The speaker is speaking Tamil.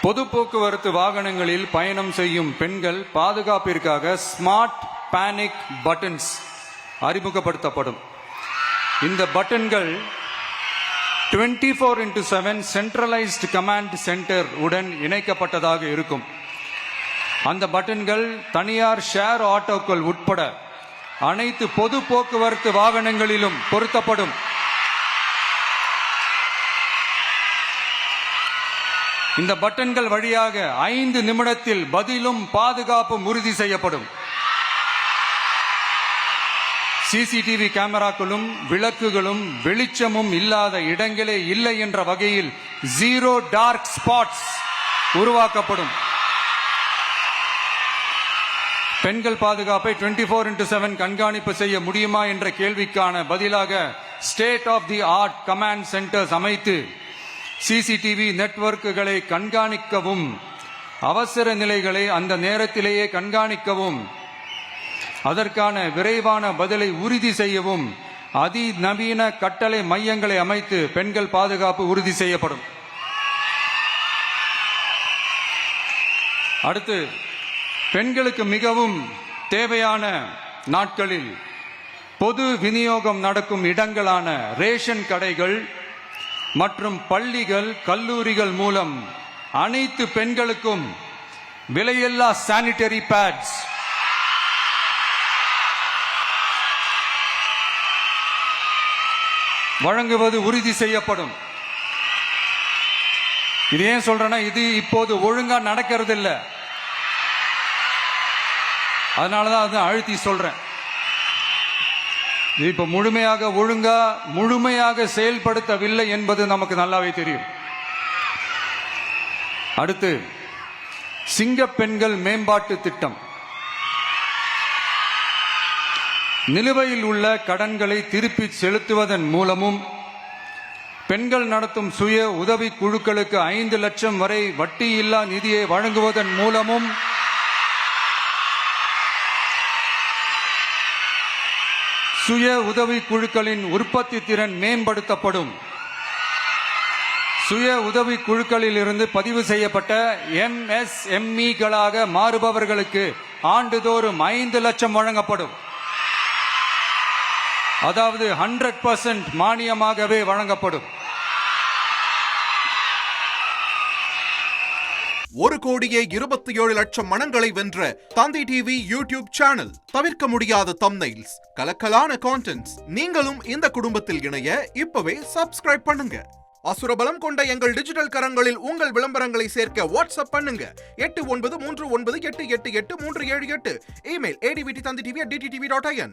பொது போக்குவரத்து வாகனங்களில் பயணம் செய்யும் பெண்கள் பாதுகாப்பிற்காக ஸ்மார்ட் பேனிக் பட்டன்ஸ் அறிமுகப்படுத்தப்படும். இந்த பட்டன்கள் 24/7 சென்ட்ரலைஸ்டு கமாண்ட் சென்டர் உடன் இணைக்கப்பட்டதாக இருக்கும். அந்த பட்டன்கள் தனியார் ஷேர் ஆட்டோக்கள் உட்பட அனைத்து பொது போக்குவரத்து வாகனங்களிலும் பொருத்தப்படும். இந்த பட்டன்கள் வழியாக 5 நிமிடத்தில் பதிலும் பாதுகாப்பும் உறுதி செய்யப்படும். சிசிடிவி கேமராக்களும் விளக்குகளும் வெளிச்சமும் இல்லாத இடங்களே இல்லை என்ற வகையில் 0 டார்க் ஸ்பாட்ஸ் உருவாக்கப்படும். பெண்கள் பாதுகாப்பை 24/7 கண்காணிப்பு செய்ய முடியுமா என்ற கேள்விக்கான பதிலாக state of the art command centres அமைத்து சிசிடிவி நெட்வொர்க்குகளை கண்காணிக்கவும் அவசர நிலைகளை அந்த நேரத்திலேயே கண்காணிக்கவும் அதற்கான விரைவான பதிலை உறுதி செய்யவும் அதிநவீன கட்டளை மையங்களை அமைத்து பெண்கள் பாதுகாப்பு உறுதி செய்யப்படும். அடுத்து, பெண்களுக்கு மிகவும் தேவையான நாட்களில் பொது விநியோகம் நடக்கும் இடங்களான ரேஷன் கடைகள் மற்றும் பள்ளிகள் கல்லூரிகள் மூலம் அனைத்து பெண்களுக்கும் விலையில்லா சானிட்டரி பேட்ஸ் வழங்குவது உறுதி செய்யப்படும். இது ஏன் சொல்றேன்னா, இது இப்போது ஒழுங்கா நடக்கிறது இல்ல, அதனாலதான் அதை அழுத்தி சொல்றேன். இப்ப முழுமையாக செயல்படுத்தவில்லை என்பது நமக்கு நல்லாவே தெரியும். அடுத்து, சிங்க பெண்கள் மேம்பாட்டு திட்டம். நிலுவையில் உள்ள கடன்களை திருப்பி செலுத்துவதன் மூலமும் பெண்கள் நடத்தும் சுய உதவி குழுக்களுக்கு 5 லட்சம் வரை வட்டியில்லா நிதியை வழங்குவதன் மூலமும் சுய உதவி குழுக்களின் உற்பத்தி திறன் மேம்படுத்தப்படும். சுய உதவி குழுக்களில் இருந்து பதிவு செய்யப்பட்ட MSMEகளாக மாறுபவர்களுக்கு ஆண்டுதோறும் 5 லட்சம் வழங்கப்படும். அதாவது 100% மானியமாகவே வழங்கப்படும். 1,27,00,000 மனங்களை வென்ற தந்தி டிவி யூடியூப் சேனல். தவிர்க்க முடியாத தம்ப்நெயில்ஸ், கலக்கலான கான்டென்ட்ஸ். நீங்களும் இந்த குடும்பத்தில் இணைய இப்பவே சப்ஸ்கிரைப் பண்ணுங்க. அசுரபலம் கொண்ட எங்கள் டிஜிட்டல் கரங்களில் உங்கள் விளம்பரங்களை சேர்க்க வாட்ஸ்அப் பண்ணுங்க. 8939888838. Email advtthanditv@dttv.in.